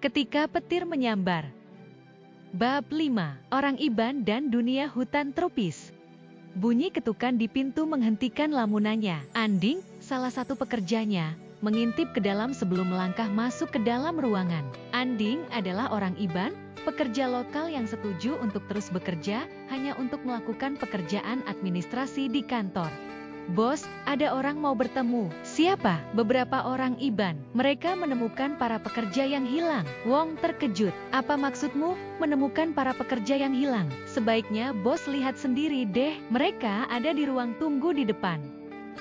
Ketika petir menyambar. Bab 5. Orang Iban dan Dunia Hutan Tropis. Bunyi ketukan di pintu menghentikan lamunannya. Anding, salah satu pekerjanya, mengintip ke dalam sebelum melangkah masuk ke dalam ruangan. Anding adalah orang Iban, pekerja lokal yang setuju untuk terus bekerja hanya untuk melakukan pekerjaan administrasi di kantor. Bos, ada orang mau bertemu. Siapa? Beberapa orang Iban. Mereka menemukan para pekerja yang hilang. Wong terkejut. Apa maksudmu, menemukan para pekerja yang hilang? Sebaiknya bos lihat sendiri deh. Mereka ada di ruang tunggu di depan.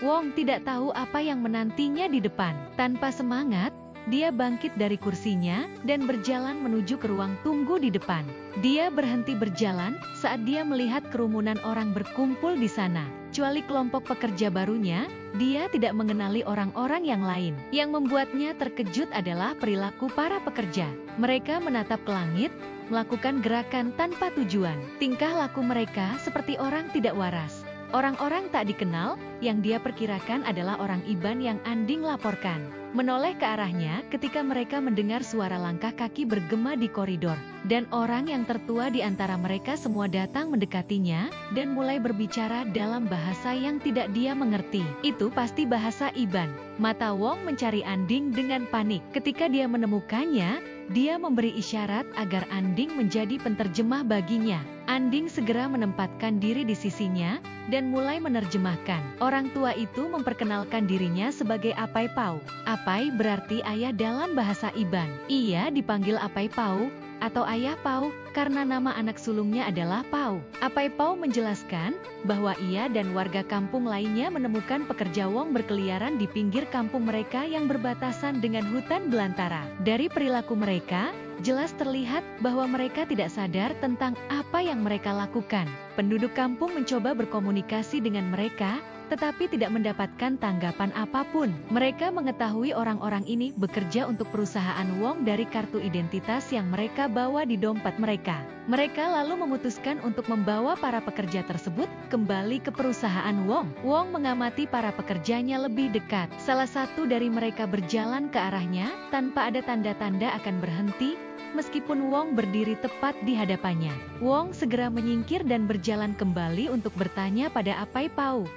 Wong tidak tahu apa yang menantinya di depan. Tanpa semangat, dia bangkit dari kursinya dan berjalan menuju ke ruang tunggu di depan. Dia berhenti berjalan saat dia melihat kerumunan orang berkumpul di sana. Kecuali kelompok pekerja barunya, dia tidak mengenali orang-orang yang lain. Yang membuatnya terkejut adalah perilaku para pekerja. Mereka menatap ke langit, melakukan gerakan tanpa tujuan. Tingkah laku mereka seperti orang tidak waras. Orang-orang tak dikenal, yang dia perkirakan adalah orang Iban yang Anding laporkan. Menoleh ke arahnya ketika mereka mendengar suara langkah kaki bergema di koridor. Dan orang yang tertua di antara mereka semua datang mendekatinya, dan mulai berbicara dalam bahasa yang tidak dia mengerti. Itu pasti bahasa Iban. Mata Wong mencari Anding dengan panik. Ketika dia menemukannya, dia memberi isyarat agar Anding menjadi penterjemah baginya. Anding segera menempatkan diri di sisinya, dan mulai menerjemahkan. Orang tua itu memperkenalkan dirinya sebagai Apai Pau. Apai berarti ayah dalam bahasa Iban. Ia dipanggil Apai Pau, atau Ayah Pau, karena nama anak sulungnya adalah Pau. Apai Pau menjelaskan bahwa ia dan warga kampung lainnya menemukan pekerja Wong berkeliaran di pinggir kampung mereka yang berbatasan dengan hutan belantara. Dari perilaku mereka, jelas terlihat bahwa mereka tidak sadar tentang apa yang mereka lakukan. Penduduk kampung mencoba berkomunikasi dengan mereka, tetapi tidak mendapatkan tanggapan apapun. Mereka mengetahui orang-orang ini bekerja untuk perusahaan Wong dari kartu identitas yang mereka bawa di dompet mereka. Mereka lalu memutuskan untuk membawa para pekerja tersebut kembali ke perusahaan Wong. Wong mengamati para pekerjanya lebih dekat. Salah satu dari mereka berjalan ke arahnya tanpa ada tanda-tanda akan berhenti, meskipun Wong berdiri tepat di hadapannya. Wong segera menyingkir dan berjalan kembali untuk bertanya pada Apai Pau.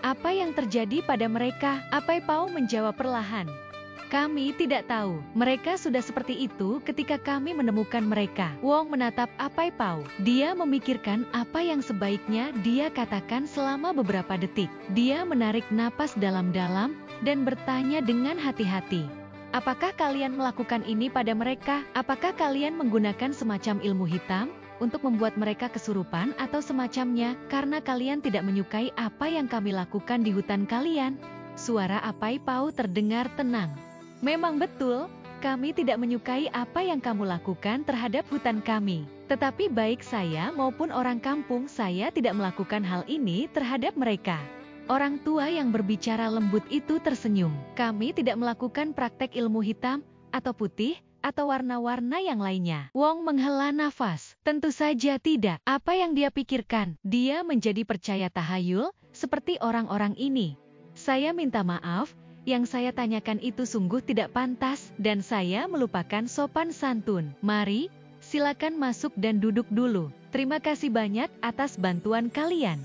Apa yang terjadi pada mereka? Apai Pau menjawab perlahan. Kami tidak tahu. Mereka sudah seperti itu ketika kami menemukan mereka. Wong menatap Apai Pau. Dia memikirkan apa yang sebaiknya dia katakan selama beberapa detik. Dia menarik napas dalam-dalam dan bertanya dengan hati-hati. Apakah kalian melakukan ini pada mereka? Apakah kalian menggunakan semacam ilmu hitam untuk membuat mereka kesurupan atau semacamnya, karena kalian tidak menyukai apa yang kami lakukan di hutan kalian? Suara Apai Pau terdengar tenang. Memang betul, kami tidak menyukai apa yang kamu lakukan terhadap hutan kami. Tetapi baik saya maupun orang kampung saya tidak melakukan hal ini terhadap mereka. Orang tua yang berbicara lembut itu tersenyum. Kami tidak melakukan praktek ilmu hitam, atau putih, atau warna-warna yang lainnya. Wong menghela nafas. Tentu saja tidak. Apa yang dia pikirkan? Dia menjadi percaya tahayul, seperti orang-orang ini. Saya minta maaf, yang saya tanyakan itu sungguh tidak pantas, dan saya melupakan sopan santun. Mari, silakan masuk dan duduk dulu. Terima kasih banyak atas bantuan kalian.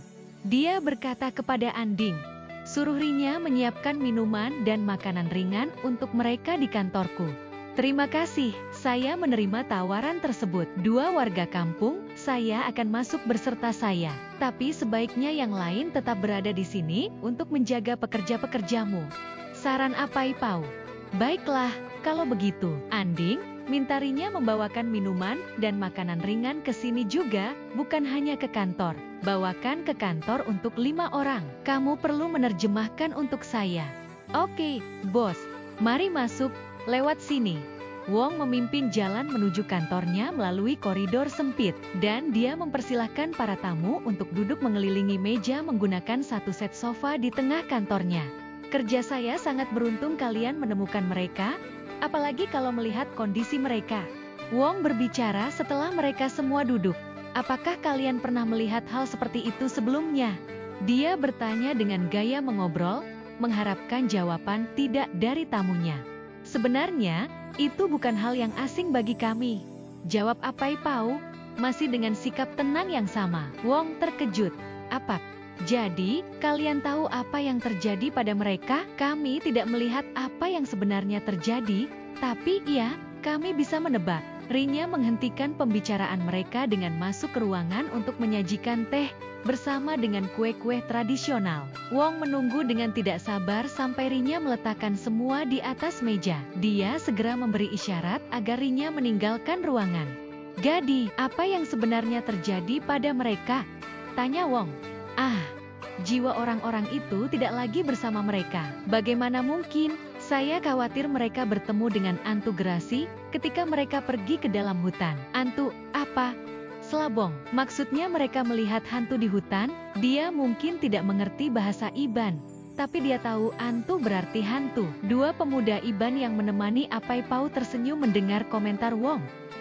Dia berkata kepada Anding. Suruh Rinya menyiapkan minuman dan makanan ringan untuk mereka di kantorku. Terima kasih, saya menerima tawaran tersebut. 2 warga kampung, saya akan masuk berserta saya. Tapi sebaiknya yang lain tetap berada di sini untuk menjaga pekerja-pekerjamu. Saran Apai Pau. Baiklah, kalau begitu. Anding, minta Rinya membawakan minuman dan makanan ringan ke sini juga, bukan hanya ke kantor. Bawakan ke kantor untuk 5 orang. Kamu perlu menerjemahkan untuk saya. Oke, bos. Mari masuk. Lewat sini. Wong memimpin jalan menuju kantornya melalui koridor sempit, dan dia mempersilahkan para tamu untuk duduk mengelilingi meja menggunakan satu set sofa di tengah kantornya. Kerja saya sangat beruntung kalian menemukan mereka, apalagi kalau melihat kondisi mereka. Wong berbicara setelah mereka semua duduk. Apakah kalian pernah melihat hal seperti itu sebelumnya? Dia bertanya dengan gaya mengobrol, mengharapkan jawaban tidak dari tamunya. Sebenarnya, itu bukan hal yang asing bagi kami. Jawab Apai Pau, masih dengan sikap tenang yang sama. Wong terkejut. Apa? Jadi, kalian tahu apa yang terjadi pada mereka? Kami tidak melihat apa yang sebenarnya terjadi, tapi iya, kami bisa menebak. Rinya menghentikan pembicaraan mereka dengan masuk ke ruangan untuk menyajikan teh bersama dengan kue-kue tradisional. Wong menunggu dengan tidak sabar sampai Rinya meletakkan semua di atas meja. Dia segera memberi isyarat agar Rinya meninggalkan ruangan. Gadi, apa yang sebenarnya terjadi pada mereka? Tanya Wong. Jiwa orang-orang itu tidak lagi bersama mereka. Bagaimana mungkin? Saya khawatir mereka bertemu dengan Antu Gerasi ketika mereka pergi ke dalam hutan. Antu, apa? Selabong, maksudnya mereka melihat hantu di hutan. Dia mungkin tidak mengerti bahasa Iban, tapi dia tahu Antu berarti hantu. Dua pemuda Iban yang menemani Apai Pau tersenyum mendengar komentar Wong.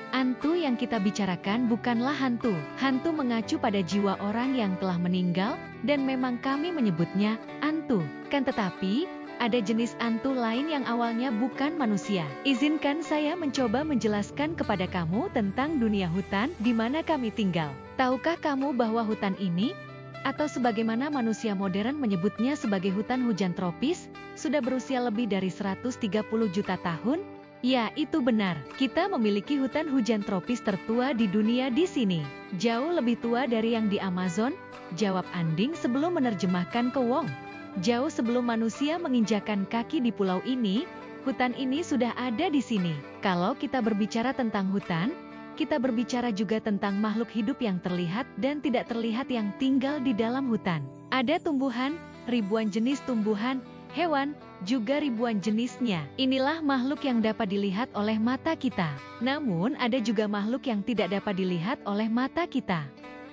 Antu yang kita bicarakan bukanlah hantu. Hantu mengacu pada jiwa orang yang telah meninggal, dan memang kami menyebutnya Antu. Kan tetapi, ada jenis antu lain yang awalnya bukan manusia. Izinkan saya mencoba menjelaskan kepada kamu tentang dunia hutan di mana kami tinggal. Tahukah kamu bahwa hutan ini, atau sebagaimana manusia modern menyebutnya sebagai hutan hujan tropis, sudah berusia lebih dari 130 juta tahun? Ya, itu benar. Kita memiliki hutan hujan tropis tertua di dunia di sini. Jauh lebih tua dari yang di Amazon, jawab Anding sebelum menerjemahkan ke Wong. Jauh sebelum manusia menginjakan kaki di pulau ini, hutan ini sudah ada di sini. Kalau kita berbicara tentang hutan, kita berbicara juga tentang makhluk hidup yang terlihat dan tidak terlihat yang tinggal di dalam hutan. Ada tumbuhan, ribuan jenis tumbuhan, hewan, juga ribuan jenisnya. Inilah makhluk yang dapat dilihat oleh mata kita. Namun ada juga makhluk yang tidak dapat dilihat oleh mata kita.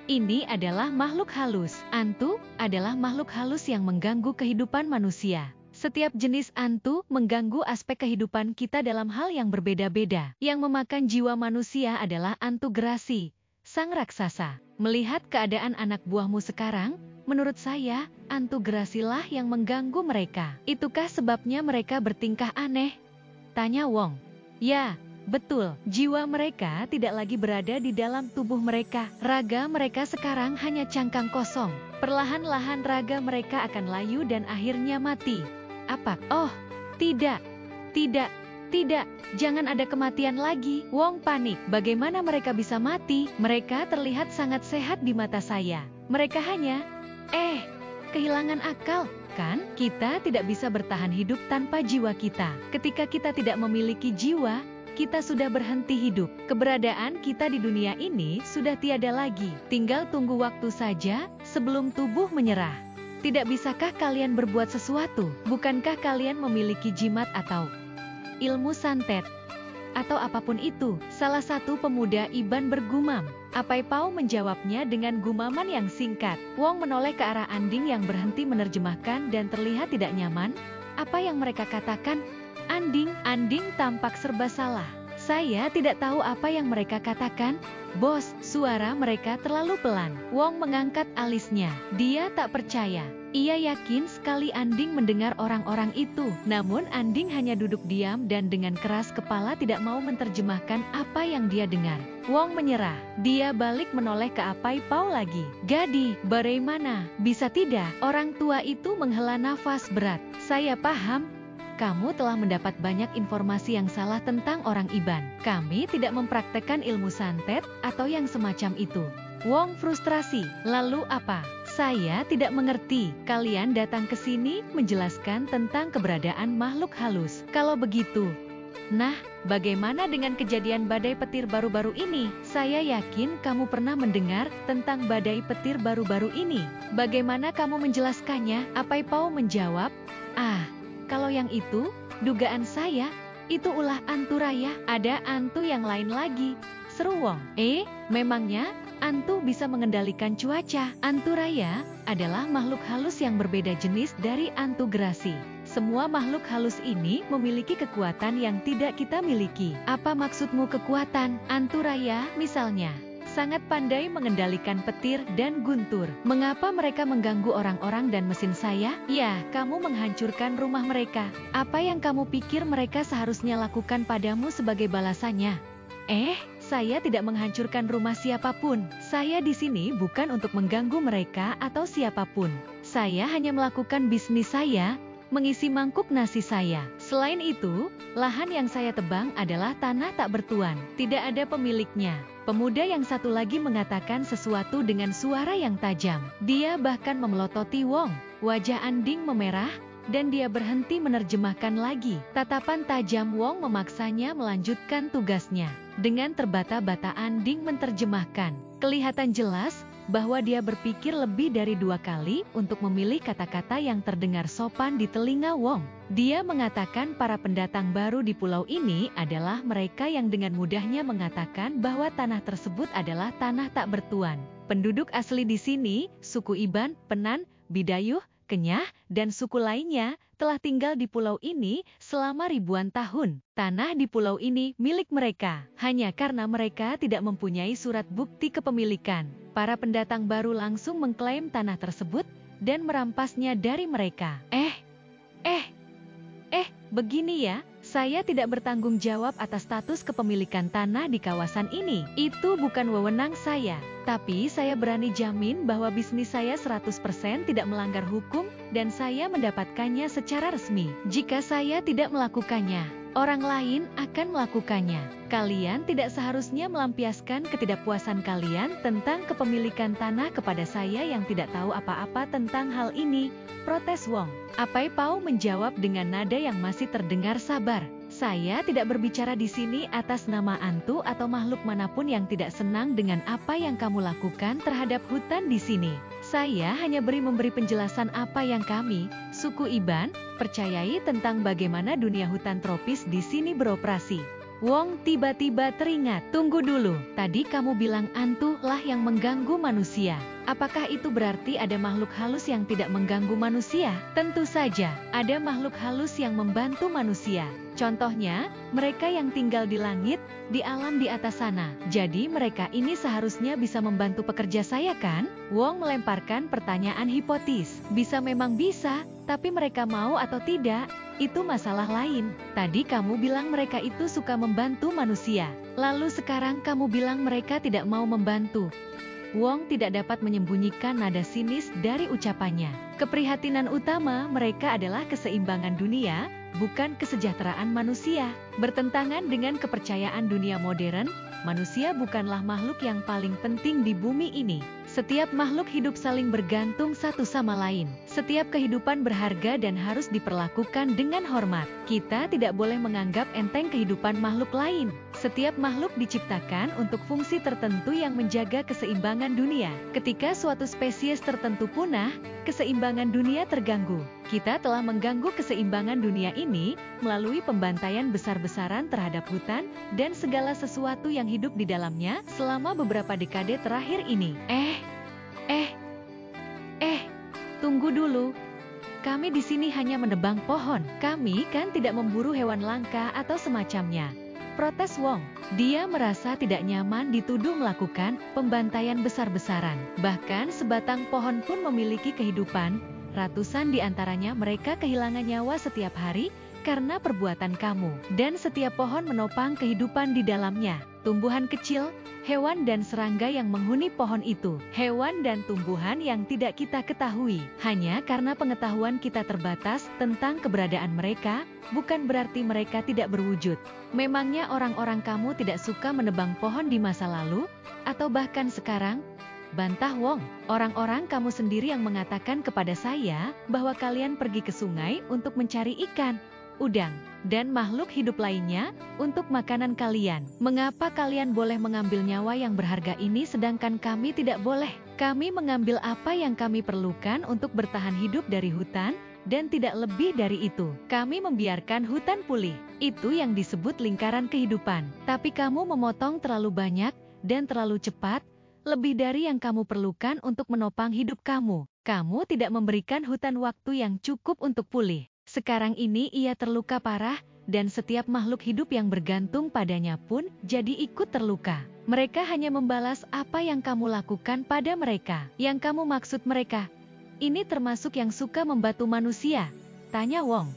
Ini adalah makhluk halus. Antu adalah makhluk halus yang mengganggu kehidupan manusia. Setiap jenis antu mengganggu aspek kehidupan kita dalam hal yang berbeda-beda. Yang memakan jiwa manusia adalah Antu Gerasi, sang raksasa. Melihat keadaan anak buahmu sekarang, menurut saya, Antu Gerasilah yang mengganggu mereka. Itukah sebabnya mereka bertingkah aneh? Tanya Wong. Ya. Betul, jiwa mereka tidak lagi berada di dalam tubuh mereka. Raga mereka sekarang hanya cangkang kosong. Perlahan-lahan raga mereka akan layu dan akhirnya mati. Apa? Oh, tidak. Tidak. Jangan ada kematian lagi. Wong panik. Bagaimana mereka bisa mati? Mereka terlihat sangat sehat di mata saya. Mereka hanya... kehilangan akal. Kan? Kita tidak bisa bertahan hidup tanpa jiwa kita. Ketika kita tidak memiliki jiwa, kita sudah berhenti hidup. Keberadaan kita di dunia ini sudah tiada lagi. Tinggal tunggu waktu saja sebelum tubuh menyerah. Tidak bisakah kalian berbuat sesuatu? Bukankah kalian memiliki jimat atau ilmu santet? Atau apapun itu, salah satu pemuda Iban bergumam. Apai Pau menjawabnya dengan gumaman yang singkat. Wong menoleh ke arah Anding yang berhenti menerjemahkan dan terlihat tidak nyaman. Apa yang mereka katakan? Anding tampak serba salah. Saya tidak tahu apa yang mereka katakan. Bos, suara mereka terlalu pelan. Wong mengangkat alisnya. Dia tak percaya. Ia yakin sekali Anding mendengar orang-orang itu. Namun Anding hanya duduk diam dan dengan keras kepala tidak mau menerjemahkan apa yang dia dengar. Wong menyerah. Dia balik menoleh ke Apai Pau lagi. Gadi, bagaimana? Bisa tidak? Orang tua itu menghela nafas berat. Saya paham. Kamu telah mendapat banyak informasi yang salah tentang orang Iban. Kami tidak mempraktekkan ilmu santet atau yang semacam itu. Wong frustrasi. Lalu apa? Saya tidak mengerti. Kalian datang ke sini menjelaskan tentang keberadaan makhluk halus. Kalau begitu, nah, bagaimana dengan kejadian badai petir baru-baru ini? Saya yakin kamu pernah mendengar tentang badai petir baru-baru ini. Bagaimana kamu menjelaskannya? Apai Pau menjawab, kalau yang itu, dugaan saya, itu ulah Antu Raya. Ada Antu yang lain lagi, seru Wong. Memangnya, Antu bisa mengendalikan cuaca? Antu Raya adalah makhluk halus yang berbeda jenis dari Antu Gerasi. Semua makhluk halus ini memiliki kekuatan yang tidak kita miliki. Apa maksudmu kekuatan? Antu Raya, misalnya, sangat pandai mengendalikan petir dan guntur. Mengapa mereka mengganggu orang-orang dan mesin saya? Ya, kamu menghancurkan rumah mereka. Apa yang kamu pikir mereka seharusnya lakukan padamu sebagai balasannya? Saya tidak menghancurkan rumah siapapun. Saya di sini bukan untuk mengganggu mereka atau siapapun. Saya hanya melakukan bisnis saya, mengisi mangkuk nasi saya. Selain itu, lahan yang saya tebang adalah tanah tak bertuan. Tidak ada pemiliknya. Pemuda yang satu lagi mengatakan sesuatu dengan suara yang tajam. Dia bahkan memelototi Wong. Wajah Anding memerah, dan dia berhenti menerjemahkan lagi. Tatapan tajam Wong memaksanya melanjutkan tugasnya. Dengan terbata-bata Anding menerjemahkan. Kelihatan jelas bahwa dia berpikir lebih dari 2 kali untuk memilih kata-kata yang terdengar sopan di telinga Wong. Dia mengatakan para pendatang baru di pulau ini adalah mereka yang dengan mudahnya mengatakan bahwa tanah tersebut adalah tanah tak bertuan. Penduduk asli di sini, suku Iban, Penan, Bidayuh, Kenyah, dan suku lainnya telah tinggal di pulau ini selama ribuan tahun. Tanah di pulau ini milik mereka, hanya karena mereka tidak mempunyai surat bukti kepemilikan. Para pendatang baru langsung mengklaim tanah tersebut dan merampasnya dari mereka. Begini ya, saya tidak bertanggung jawab atas status kepemilikan tanah di kawasan ini. Itu bukan wewenang saya. Tapi saya berani jamin bahwa bisnis saya 100% tidak melanggar hukum dan saya mendapatkannya secara resmi. Jika saya tidak melakukannya, orang lain akan melakukannya. Kalian tidak seharusnya melampiaskan ketidakpuasan kalian tentang kepemilikan tanah kepada saya yang tidak tahu apa-apa tentang hal ini, protes Wong. Apai Pau menjawab dengan nada yang masih terdengar sabar. Saya tidak berbicara di sini atas nama Antu atau makhluk manapun yang tidak senang dengan apa yang kamu lakukan terhadap hutan di sini. Saya hanya memberi penjelasan apa yang kami, suku Iban, percayai tentang bagaimana dunia hutan tropis di sini beroperasi. Wong tiba-tiba teringat. Tunggu dulu, tadi kamu bilang Antu lah yang mengganggu manusia. Apakah itu berarti ada makhluk halus yang tidak mengganggu manusia? Tentu saja, ada makhluk halus yang membantu manusia. Contohnya, mereka yang tinggal di langit, di alam di atas sana. Jadi mereka ini seharusnya bisa membantu pekerja saya kan? Wong melemparkan pertanyaan hipotis. Bisa memang bisa, tapi mereka mau atau tidak, itu masalah lain. Tadi kamu bilang mereka itu suka membantu manusia. Lalu sekarang kamu bilang mereka tidak mau membantu. Wong tidak dapat menyembunyikan nada sinis dari ucapannya. Keprihatinan utama mereka adalah keseimbangan dunia, bukan kesejahteraan manusia. Bertentangan dengan kepercayaan dunia modern, manusia bukanlah makhluk yang paling penting di bumi ini. Setiap makhluk hidup saling bergantung satu sama lain. Setiap kehidupan berharga dan harus diperlakukan dengan hormat. Kita tidak boleh menganggap enteng kehidupan makhluk lain. Setiap makhluk diciptakan untuk fungsi tertentu yang menjaga keseimbangan dunia. Ketika suatu spesies tertentu punah, keseimbangan dunia terganggu. Kita telah mengganggu keseimbangan dunia ini melalui pembantaian besar-besaran terhadap hutan dan segala sesuatu yang hidup di dalamnya selama beberapa dekade terakhir ini. Tunggu dulu. Kami di sini hanya menebang pohon. Kami kan tidak memburu hewan langka atau semacamnya. Protes Wong. Dia merasa tidak nyaman dituduh melakukan pembantaian besar-besaran. Bahkan sebatang pohon pun memiliki kehidupan. Ratusan di antaranya mereka kehilangan nyawa setiap hari karena perbuatan kamu. Dan setiap pohon menopang kehidupan di dalamnya. Tumbuhan kecil, hewan dan serangga yang menghuni pohon itu. Hewan dan tumbuhan yang tidak kita ketahui. Hanya karena pengetahuan kita terbatas tentang keberadaan mereka, bukan berarti mereka tidak berwujud. Memangnya orang-orang kamu tidak suka menebang pohon di masa lalu? Atau bahkan sekarang? Bantah Wong. Orang-orang kamu sendiri yang mengatakan kepada saya bahwa kalian pergi ke sungai untuk mencari ikan, udang, dan makhluk hidup lainnya untuk makanan kalian. Mengapa kalian boleh mengambil nyawa yang berharga ini sedangkan kami tidak boleh? Kami mengambil apa yang kami perlukan untuk bertahan hidup dari hutan dan tidak lebih dari itu. Kami membiarkan hutan pulih. Itu yang disebut lingkaran kehidupan. Tapi kamu memotong terlalu banyak dan terlalu cepat, lebih dari yang kamu perlukan untuk menopang hidup kamu. Kamu tidak memberikan hutan waktu yang cukup untuk pulih. Sekarang ini ia terluka parah dan setiap makhluk hidup yang bergantung padanya pun jadi ikut terluka. Mereka hanya membalas apa yang kamu lakukan pada mereka. Yang kamu maksud mereka, ini termasuk yang suka membantu manusia? Tanya Wong.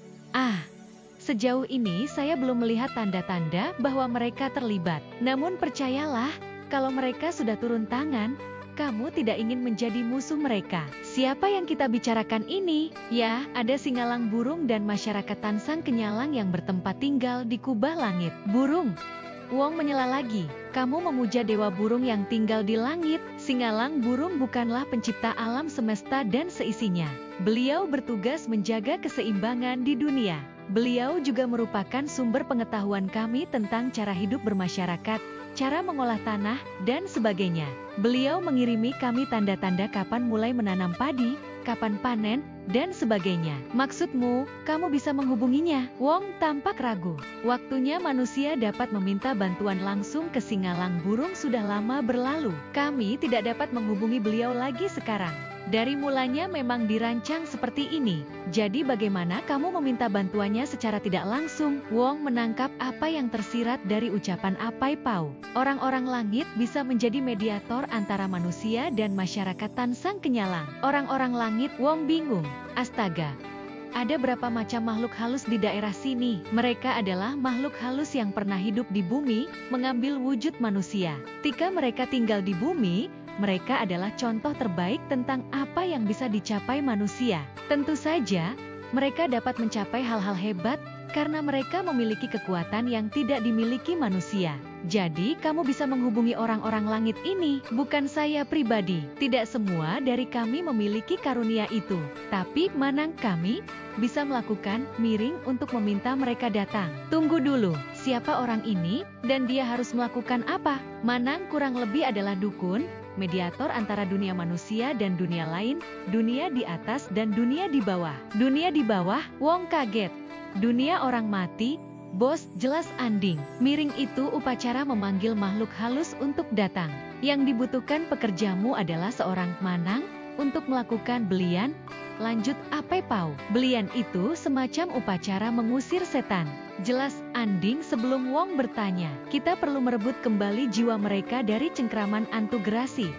Sejauh ini saya belum melihat tanda-tanda bahwa mereka terlibat. Namun percayalah, kalau mereka sudah turun tangan, kamu tidak ingin menjadi musuh mereka. Siapa yang kita bicarakan ini? Ya, ada Singalang Burung dan masyarakat Tansang Kenyalang yang bertempat tinggal di kubah langit. Burung. Wong menyela lagi. Kamu memuja dewa burung yang tinggal di langit. Singalang Burung bukanlah pencipta alam semesta dan seisinya. Beliau bertugas menjaga keseimbangan di dunia. Beliau juga merupakan sumber pengetahuan kami tentang cara hidup bermasyarakat, cara mengolah tanah, dan sebagainya. Beliau mengirimi kami tanda-tanda kapan mulai menanam padi, kapan panen, dan sebagainya. Maksudmu, kamu bisa menghubunginya? Wong tampak ragu. Waktunya manusia dapat meminta bantuan langsung ke Singalang Burung sudah lama berlalu. Kami tidak dapat menghubungi beliau lagi sekarang. Dari mulanya memang dirancang seperti ini. Jadi bagaimana kamu meminta bantuannya secara tidak langsung? Wong menangkap apa yang tersirat dari ucapan Apai Pau. Orang-orang langit bisa menjadi mediator antara manusia dan masyarakat Tansang Kenyalang. Orang-orang langit, Wong bingung. Astaga. Ada berapa macam makhluk halus di daerah sini? Mereka adalah makhluk halus yang pernah hidup di bumi, mengambil wujud manusia. Ketika mereka tinggal di bumi, mereka adalah contoh terbaik tentang apa yang bisa dicapai manusia. Tentu saja, mereka dapat mencapai hal-hal hebat karena mereka memiliki kekuatan yang tidak dimiliki manusia. Jadi, kamu bisa menghubungi orang-orang langit ini, bukan saya pribadi. Tidak semua dari kami memiliki karunia itu. Tapi, Manang kami bisa melakukan miring untuk meminta mereka datang. Tunggu dulu, siapa orang ini, dan dia harus melakukan apa? Manang kurang lebih adalah dukun, mediator antara dunia manusia dan dunia lain, dunia di atas dan dunia di bawah. Dunia di bawah, Wong kaget. Dunia orang mati, bos, jelas Anding. Miring itu upacara memanggil makhluk halus untuk datang. Yang dibutuhkan pekerjamu adalah seorang Manang untuk melakukan belian. Lanjut Apai Pau. Belian itu semacam upacara mengusir setan. Jelas Anding. Sebelum Wong bertanya, kita perlu merebut kembali jiwa mereka dari cengkraman Antugerasi.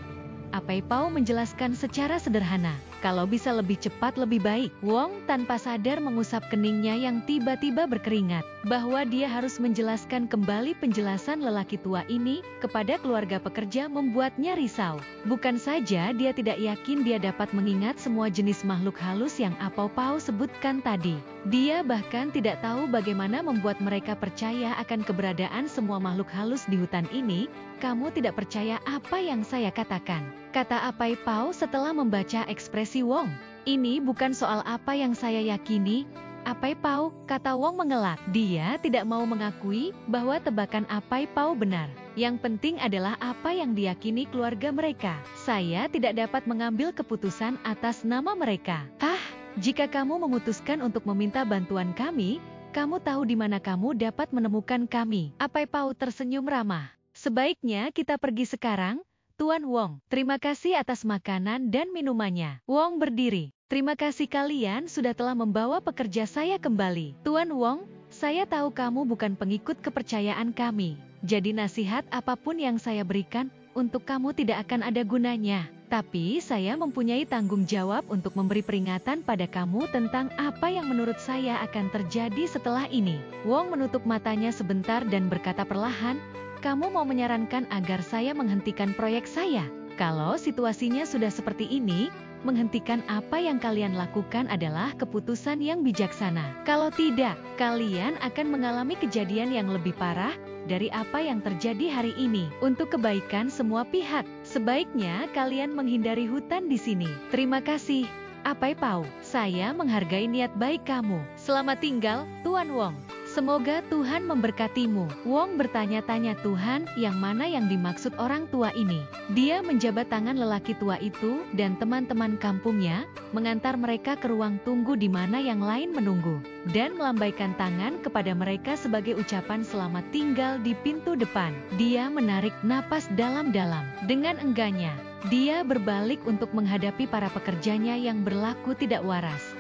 Apai Pau menjelaskan secara sederhana. Kalau bisa lebih cepat lebih baik. Wong tanpa sadar mengusap keningnya yang tiba-tiba berkeringat. Bahwa dia harus menjelaskan kembali penjelasan lelaki tua ini kepada keluarga pekerja membuatnya risau. Bukan saja dia tidak yakin dia dapat mengingat semua jenis makhluk halus yang Apai Pau sebutkan tadi. Dia bahkan tidak tahu bagaimana membuat mereka percaya akan keberadaan semua makhluk halus di hutan ini. Kamu tidak percaya apa yang saya katakan, kata Apai Pau setelah membaca ekspresi Wong. Ini bukan soal apa yang saya yakini, Apai Pau, kata Wong mengelak. Dia tidak mau mengakui bahwa tebakan Apai Pau benar. Yang penting adalah apa yang diyakini keluarga mereka. Saya tidak dapat mengambil keputusan atas nama mereka. Jika kamu memutuskan untuk meminta bantuan kami, kamu tahu di mana kamu dapat menemukan kami. Apai Pau tersenyum ramah. Sebaiknya kita pergi sekarang, Tuan Wong. Terima kasih atas makanan dan minumannya. Wong berdiri. Terima kasih kalian sudah telah membawa pekerja saya kembali. Tuan Wong, saya tahu kamu bukan pengikut kepercayaan kami. Jadi nasihat apapun yang saya berikan untuk kamu tidak akan ada gunanya. Tapi saya mempunyai tanggung jawab untuk memberi peringatan pada kamu tentang apa yang menurut saya akan terjadi setelah ini. Wong menutup matanya sebentar dan berkata perlahan, kamu mau menyarankan agar saya menghentikan proyek saya? Kalau situasinya sudah seperti ini, menghentikan apa yang kalian lakukan adalah keputusan yang bijaksana. Kalau tidak, kalian akan mengalami kejadian yang lebih parah dari apa yang terjadi hari ini. Untuk kebaikan semua pihak, sebaiknya kalian menghindari hutan di sini. Terima kasih, Apai Pau. Saya menghargai niat baik kamu. Selamat tinggal, Tuan Wong. Semoga Tuhan memberkatimu. Wong bertanya-tanya Tuhan, yang mana yang dimaksud orang tua ini? Dia menjabat tangan lelaki tua itu dan teman-teman kampungnya, mengantar mereka ke ruang tunggu di mana yang lain menunggu, dan melambaikan tangan kepada mereka sebagai ucapan selamat tinggal di pintu depan. Dia menarik napas dalam-dalam. Dengan enggaknya, dia berbalik untuk menghadapi para pekerjanya yang berlaku tidak waras.